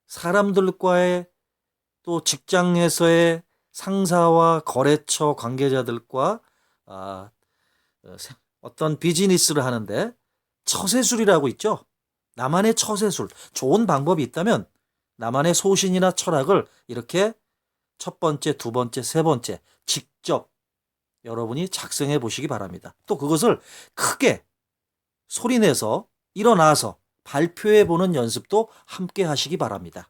사람들과의 또 직장에서의 상사와 거래처 관계자들과 어떤 비즈니스를 하는데 처세술이라고 있죠. 나만의 처세술, 좋은 방법이 있다면 나만의 소신이나 철학을 이렇게 첫 번째, 두 번째, 세 번째 직접 여러분이 작성해 보시기 바랍니다. 또 그것을 크게 소리내서 일어나서 발표해 보는 연습도 함께 하시기 바랍니다.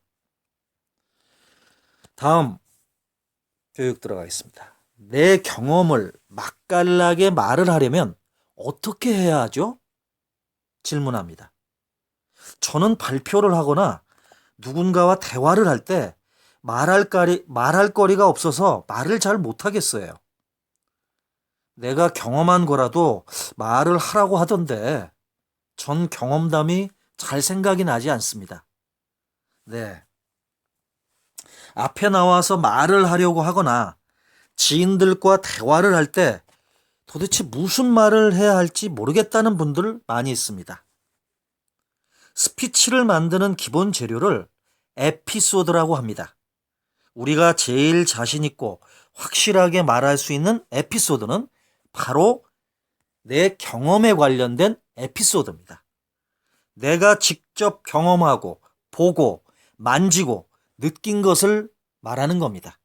다음 교육 들어가겠습니다. 내 경험을 맛깔나게 말을 하려면 어떻게 해야 하죠? 질문합니다. 저는 발표를 하거나 누군가와 대화를 할 때 말할 거리가 없어서 말을 잘 못하겠어요. 내가 경험한 거라도 말을 하라고 하던데 전 경험담이 잘 생각이 나지 않습니다. 네. 앞에 나와서 말을 하려고 하거나 지인들과 대화를 할 때 도대체 무슨 말을 해야 할지 모르겠다는 분들 많이 있습니다. 스피치를 만드는 기본 재료를 에피소드라고 합니다. 우리가 제일 자신 있고 확실하게 말할 수 있는 에피소드는 바로 내 경험에 관련된 에피소드입니다. 내가 직접 경험하고 보고 만지고 느낀 것을 말하는 겁니다.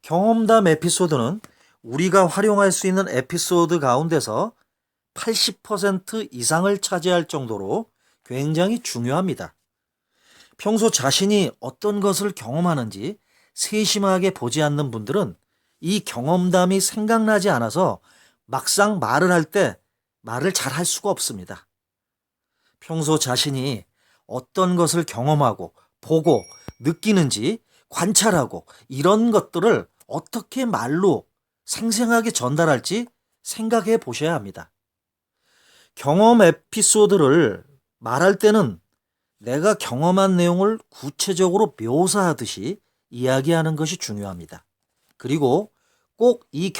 경험담 에피소드는 우리가 활용할 수 있는 에피소드 가운데서 80% 이상을 차지할 정도로 굉장히 중요합니다. 평소 자신이 어떤 것을 경험하는지 세심하게 보지 않는 분들은 이 경험담이 생각나지 않아서 막상 말을 할 때 말을 잘 할 수가 없습니다. 평소 자신이 어떤 것을 경험하고 보고 느끼는지 관찰하고 이런 것들을 어떻게 말로 생생하게 전달할지 생각해 보셔야 합니다. 경험 에피소드를 말할 때는 내가 경험한 내용을 구체적으로 묘사하듯이 이야기하는 것이 중요합니다. 그리고 꼭 이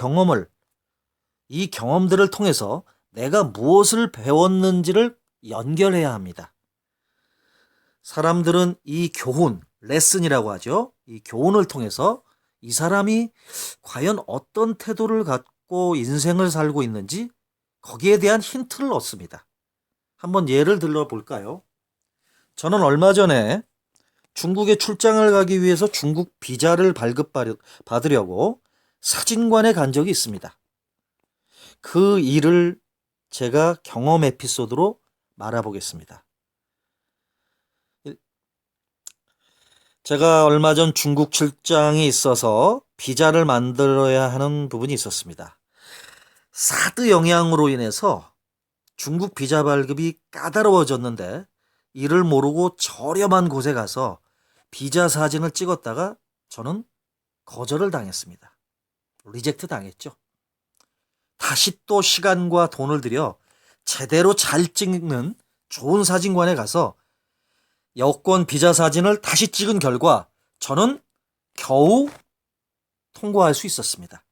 경험들을 통해서 내가 무엇을 배웠는지를 연결해야 합니다. 사람들은 이 교훈, 레슨이라고 하죠. 이 교훈을 통해서 이 사람이 과연 어떤 태도를 갖고 인생을 살고 있는지 거기에 대한 힌트를 얻습니다. 한번 예를 들어 볼까요? 저는 얼마 전에 중국에 출장을 가기 위해서 중국 비자를 발급받으려고 사진관에 간 적이 있습니다. 그 일을 제가 경험 에피소드로 말해보겠습니다. 제가 얼마 전 중국 출장이 있어서 비자를 만들어야 하는 부분이 있었습니다. 사드 영향으로 인해서 중국 비자 발급이 까다로워졌는데 이를 모르고 저렴한 곳에 가서 비자 사진을 찍었다가 저는 거절을 당했습니다. 리젝트 당했죠. 다시 또 시간과 돈을 들여 제대로 잘 찍는 좋은 사진관에 가서 여권 비자 사진을 다시 찍은 결과 저는 겨우 통과할 수 있었습니다.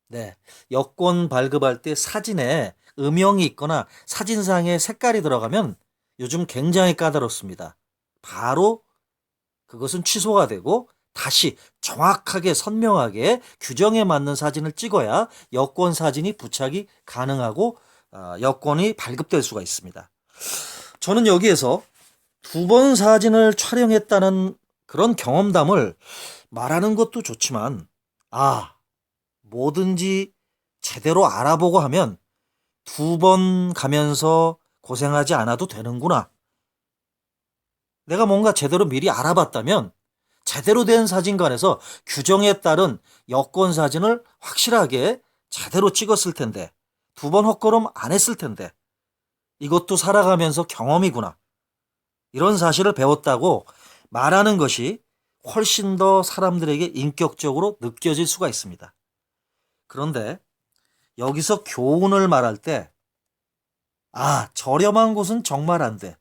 네, 여권 발급할 때 사진에 음영이 있거나 사진상에 색깔이 들어가면 요즘 굉장히 까다롭습니다. 바로 그것은 취소가 되고 다시 정확하게 선명하게 규정에 맞는 사진을 찍어야 여권 사진이 부착이 가능하고 여권이 발급될 수가 있습니다. 저는 여기에서 2번 사진을 촬영했다는 그런 경험담을 말하는 것도 좋지만 뭐든지 제대로 알아보고 하면 2번 가면서 고생하지 않아도 되는구나. 내가 뭔가 제대로 미리 알아봤다면 제대로 된 사진관에서 규정에 따른 여권 사진을 확실하게 제대로 찍었을 텐데 2번 헛걸음 안 했을 텐데 이것도 살아가면서 경험이구나. 이런 사실을 배웠다고 말하는 것이 훨씬 더 사람들에게 인격적으로 느껴질 수가 있습니다. 그런데 여기서 교훈을 말할 때 저렴한 곳은 정말 안 돼.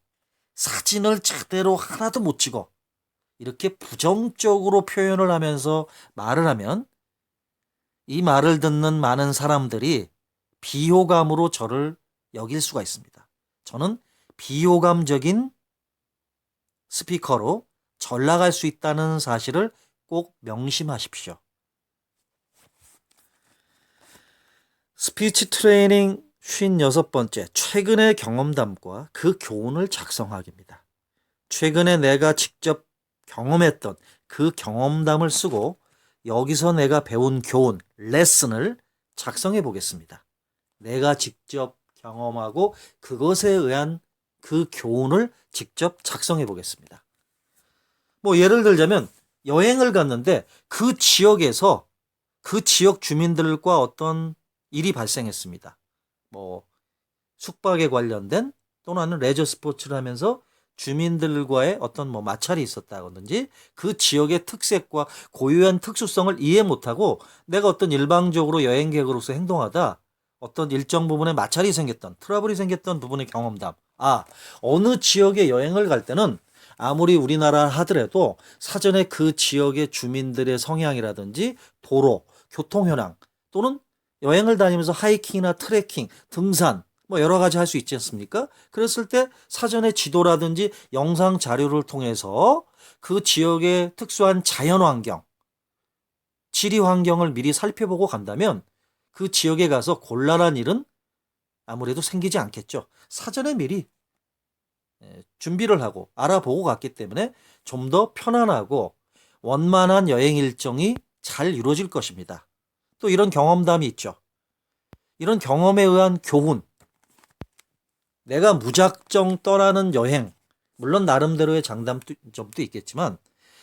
사진을 제대로 하나도 못 찍어. 이렇게 부정적으로 표현을 하면서 말을 하면 이 말을 듣는 많은 사람들이 비호감으로 저를 여길 수가 있습니다. 저는 비호감적인 스피커로 잘 나갈 수 있다는 사실을 꼭 명심하십시오. 스피치 트레이닝 56번째, 최근의 경험담과 그 교훈을 작성하기입니다. 최근에 내가 직접 경험했던 그 경험담을 쓰고 여기서 내가 배운 교훈, 레슨을 작성해 보겠습니다. 내가 직접 경험하고 그것에 의한 그 교훈을 직접 작성해 보겠습니다. 예를 들자면 여행을 갔는데 그 지역에서 그 지역 주민들과 어떤 일이 발생했습니다. 숙박에 관련된 또는 레저 스포츠를 하면서 주민들과의 어떤 마찰이 있었다든지 그 지역의 특색과 고유한 특수성을 이해 못하고 내가 어떤 일방적으로 여행객으로서 행동하다 어떤 일정 부분에 마찰이 생겼던 트러블이 생겼던 부분의 경험담. 어느 지역에 여행을 갈 때는 아무리 우리나라 하더라도 사전에 그 지역의 주민들의 성향이라든지 도로, 교통 현황 또는 여행을 다니면서 하이킹이나 트레킹, 등산 여러 가지 할 수 있지 않습니까? 그랬을 때 사전에 지도라든지 영상 자료를 통해서 그 지역의 특수한 자연 환경, 지리 환경을 미리 살펴보고 간다면 그 지역에 가서 곤란한 일은 아무래도 생기지 않겠죠. 사전에 미리 준비를 하고 알아보고 갔기 때문에 좀 더 편안하고 원만한 여행 일정이 잘 이루어질 것입니다. 또 이런 경험담이 있죠. 이런 경험에 의한 교훈. 내가 무작정 떠나는 여행, 물론 나름대로의 장단점도 있겠지만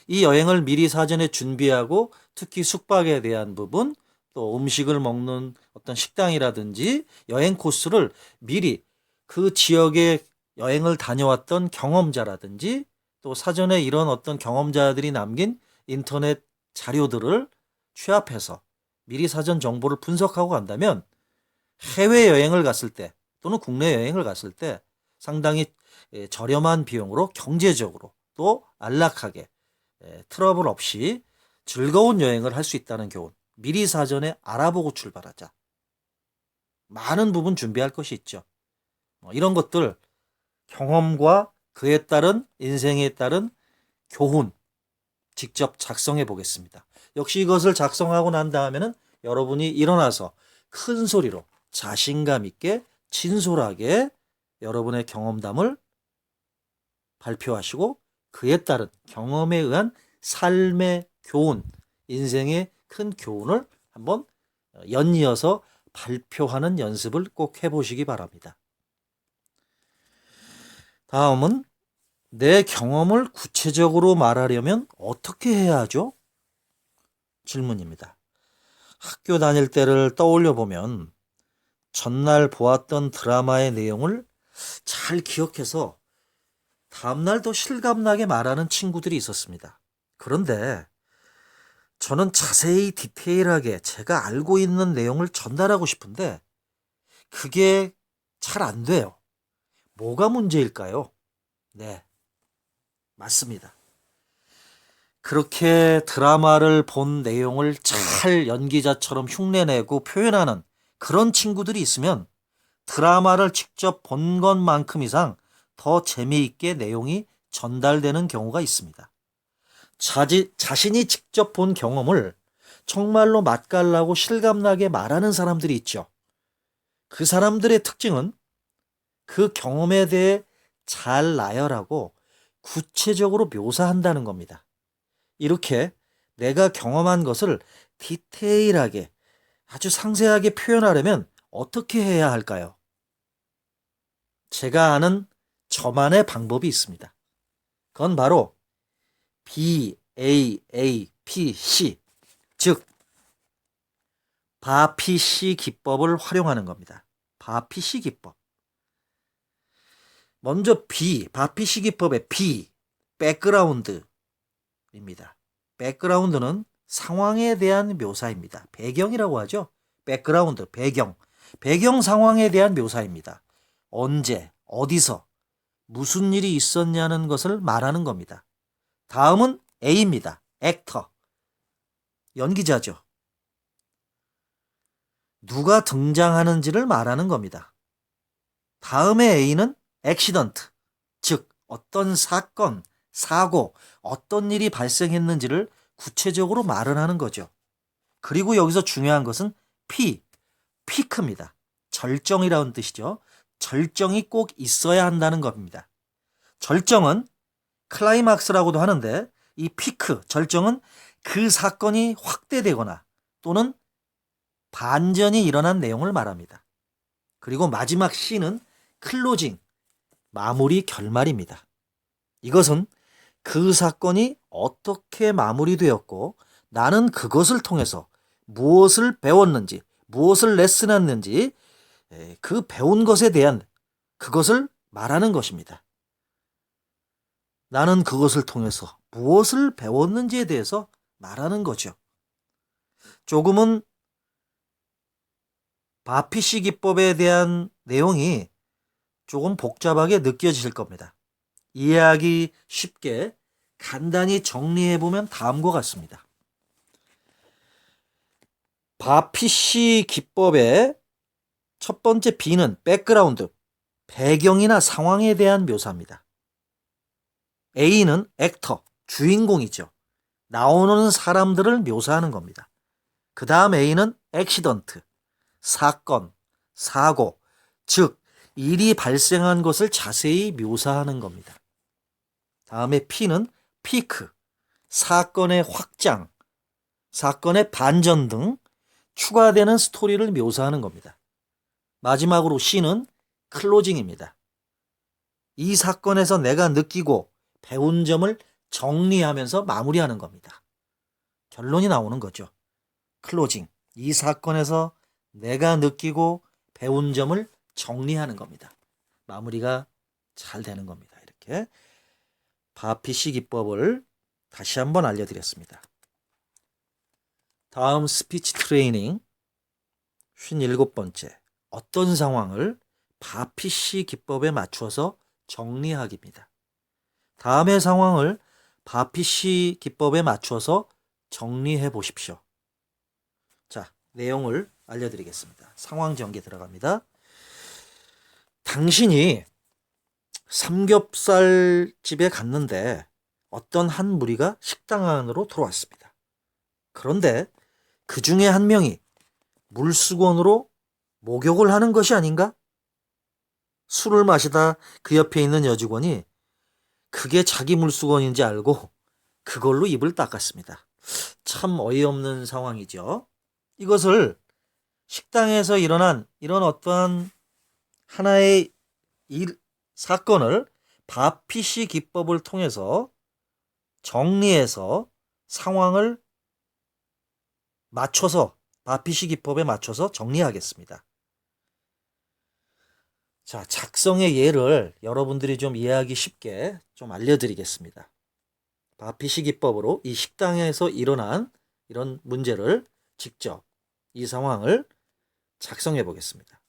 이 여행을 미리 사전에 준비하고 특히 숙박에 대한 부분, 또 음식을 먹는 어떤 식당이라든지 여행 코스를 미리 그 지역에 여행을 다녀왔던 경험자라든지 또 사전에 이런 어떤 경험자들이 남긴 인터넷 자료들을 취합해서 미리 사전 정보를 분석하고 간다면 해외여행을 갔을 때 또는 국내 여행을 갔을 때 상당히 저렴한 비용으로 경제적으로 또 안락하게 트러블 없이 즐거운 여행을 할 수 있다는 교훈. 미리 사전에 알아보고 출발하자. 많은 부분 준비할 것이 있죠. 이런 것들 경험과 그에 따른 인생에 따른 교훈 직접 작성해 보겠습니다. 역시 이것을 작성하고 난 다음에는 여러분이 일어나서 큰 소리로 자신감 있게 진솔하게 여러분의 경험담을 발표하시고 그에 따른 경험에 의한 삶의 교훈, 인생의 큰 교훈을 한번 연이어서 발표하는 연습을 꼭 해보시기 바랍니다. 다음은 내 경험을 구체적으로 말하려면 어떻게 해야 하죠? 질문입니다. 학교 다닐 때를 떠올려 보면 전날 보았던 드라마의 내용을 잘 기억해서 다음날도 실감나게 말하는 친구들이 있었습니다. 그런데 저는 자세히 디테일하게 제가 알고 있는 내용을 전달하고 싶은데 그게 잘 안 돼요. 뭐가 문제일까요? 네, 맞습니다. 그렇게 드라마를 본 내용을 잘 연기자처럼 흉내내고 표현하는 그런 친구들이 있으면 드라마를 직접 본 것만큼 이상 더 재미있게 내용이 전달되는 경우가 있습니다. 자신이 직접 본 경험을 정말로 맛깔나고 실감나게 말하는 사람들이 있죠. 그 사람들의 특징은 그 경험에 대해 잘 나열하고 구체적으로 묘사한다는 겁니다. 이렇게 내가 경험한 것을 디테일하게 아주 상세하게 표현하려면 어떻게 해야 할까요? 제가 아는 저만의 방법이 있습니다. 그건 바로 BAAPC, 즉 바피시 기법을 활용하는 겁니다. 바피시 기법. 먼저 바피시 기법의 B, 백그라운드입니다. 백그라운드는 상황에 대한 묘사입니다. 배경이라고 하죠. 백그라운드, 배경 상황에 대한 묘사입니다. 언제, 어디서, 무슨 일이 있었냐는 것을 말하는 겁니다. 다음은 A입니다. 액터, 연기자죠. 누가 등장하는지를 말하는 겁니다. 다음에 A는 액시던트, 즉 어떤 사건, 사고, 어떤 일이 발생했는지를 구체적으로 말을 하는 거죠. 그리고 여기서 중요한 것은 피크입니다. 절정이라는 뜻이죠. 절정이 꼭 있어야 한다는 겁니다. 절정은 클라이막스라고도 하는데 이 피크, 절정은 그 사건이 확대되거나 또는 반전이 일어난 내용을 말합니다. 그리고 마지막 C는 클로징, 마무리 결말입니다. 이것은 그 사건이 어떻게 마무리되었고 나는 그것을 통해서 무엇을 배웠는지, 무엇을 레슨했는지 그 배운 것에 대한 그것을 말하는 것입니다. 나는 그것을 통해서 무엇을 배웠는지에 대해서 말하는 거죠. 조금은 바피시 기법에 대한 내용이 조금 복잡하게 느껴지실 겁니다. 이해하기 쉽게 간단히 정리해보면 다음과 같습니다. 바피시 기법의 첫 번째 B는 백그라운드, 배경이나 상황에 대한 묘사입니다. A는 액터, 주인공이죠. 나오는 사람들을 묘사하는 겁니다. 그 다음 A는 액시던트, 사건, 사고, 즉 일이 발생한 것을 자세히 묘사하는 겁니다. 다음에 P는 피크, 사건의 확장, 사건의 반전 등 추가되는 스토리를 묘사하는 겁니다. 마지막으로 C는 클로징입니다. 이 사건에서 내가 느끼고 배운 점을 정리하면서 마무리하는 겁니다. 결론이 나오는 거죠. 클로징, 이 사건에서 내가 느끼고 배운 점을 정리하는 겁니다. 마무리가 잘 되는 겁니다. 이렇게 바피시 기법을 다시 한번 알려드렸습니다. 다음 스피치 트레이닝 57번째, 어떤 상황을 바피시 기법에 맞춰서 정리하기입니다. 다음의 상황을 바피시 기법에 맞춰서 정리해 보십시오. 자, 내용을 알려드리겠습니다. 상황 전개 들어갑니다. 당신이 삼겹살 집에 갔는데 어떤 한 무리가 식당 안으로 들어왔습니다. 그런데 그 중에 한 명이 물수건으로 목욕을 하는 것이 아닌가? 술을 마시다 그 옆에 있는 여직원이 그게 자기 물수건인지 알고 그걸로 입을 닦았습니다. 참 어이없는 상황이죠. 이것을 식당에서 일어난 이런 어떠한 하나의 사건을 바피시 기법을 통해서 정리해서 상황을 맞춰서 바피시 기법에 맞춰서 정리하겠습니다. 자, 작성의 예를 여러분들이 좀 이해하기 쉽게 좀 알려드리겠습니다. 바피시 기법으로 이 식당에서 일어난 이런 문제를 직접 이 상황을 작성해 보겠습니다.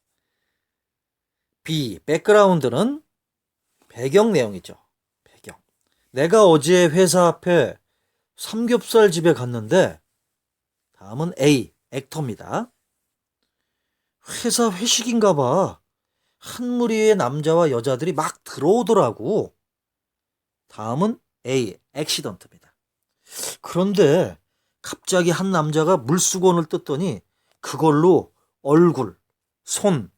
B, 백그라운드는 배경 내용이죠. 배경. 내가 어제 회사 앞에 삼겹살 집에 갔는데, 다음은 A, 액터입니다. 회사 회식인가 봐. 한 무리의 남자와 여자들이 막 들어오더라고. 다음은 A, 액시던트입니다. 그런데 갑자기 한 남자가 물수건을 뜯더니 그걸로 얼굴, 손,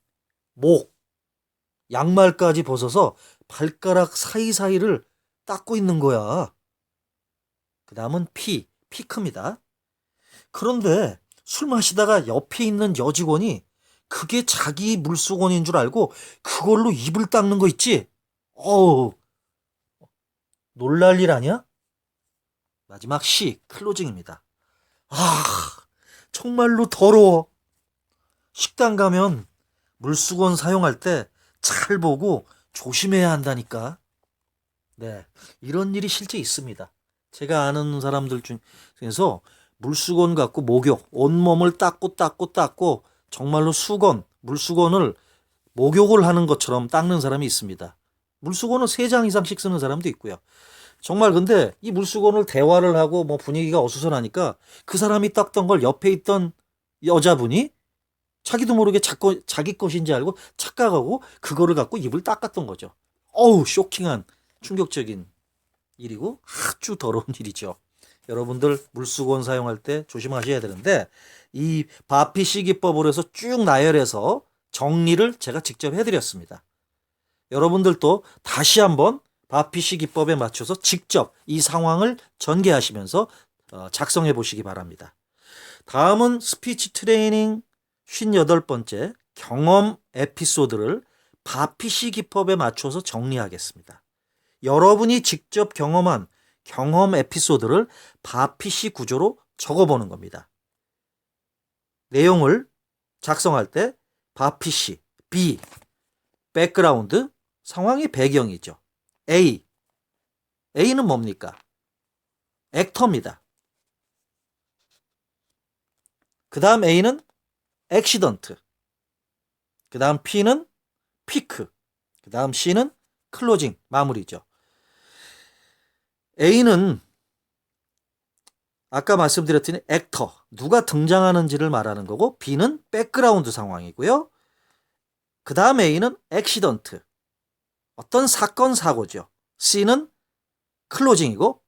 목, 양말까지 벗어서 발가락 사이사이를 닦고 있는 거야. 그 다음은 피크입니다. 그런데 술 마시다가 옆에 있는 여직원이 그게 자기 물수건인 줄 알고 그걸로 입을 닦는 거 있지? 어우, 놀랄 일 아니야? 마지막 클로징입니다. 아, 정말로 더러워. 식당 가면 물수건 사용할 때 잘 보고 조심해야 한다니까. 네, 이런 일이 실제 있습니다. 제가 아는 사람들 중에서 물수건 갖고 목욕, 온몸을 닦고 정말로 물수건을 목욕을 하는 것처럼 닦는 사람이 있습니다. 물수건은 3장 이상씩 쓰는 사람도 있고요. 정말 근데 이 물수건을 대화를 하고 뭐 분위기가 어수선하니까 그 사람이 닦던 걸 옆에 있던 여자분이 자기도 모르게 자기 것인지 알고 착각하고 그거를 갖고 입을 닦았던 거죠. 어우, 쇼킹한 충격적인 일이고 아주 더러운 일이죠. 여러분들 물수건 사용할 때 조심하셔야 되는데 이 바피시 기법으로 해서 쭉 나열해서 정리를 제가 직접 해드렸습니다. 여러분들도 다시 한번 바피시 기법에 맞춰서 직접 이 상황을 전개하시면서 작성해 보시기 바랍니다. 다음은 스피치 트레이닝 58번째 경험 에피소드를 바피시 기법에 맞춰서 정리하겠습니다. 여러분이 직접 경험한 경험 에피소드를 바피시 구조로 적어보는 겁니다. 내용을 작성할 때 바피시, B, 백그라운드, 상황이 배경이죠. A는 뭡니까? 액터입니다. 그 다음 A는 액시던트, 그 다음 P는 피크, 그 다음 C는 클로징, 마무리죠. A는 아까 말씀드렸더니 액터, 누가 등장하는지를 말하는 거고, B는 백그라운드 상황이고요. 그 다음 A는 액시던트, 어떤 사건 사고죠. C는 클로징이고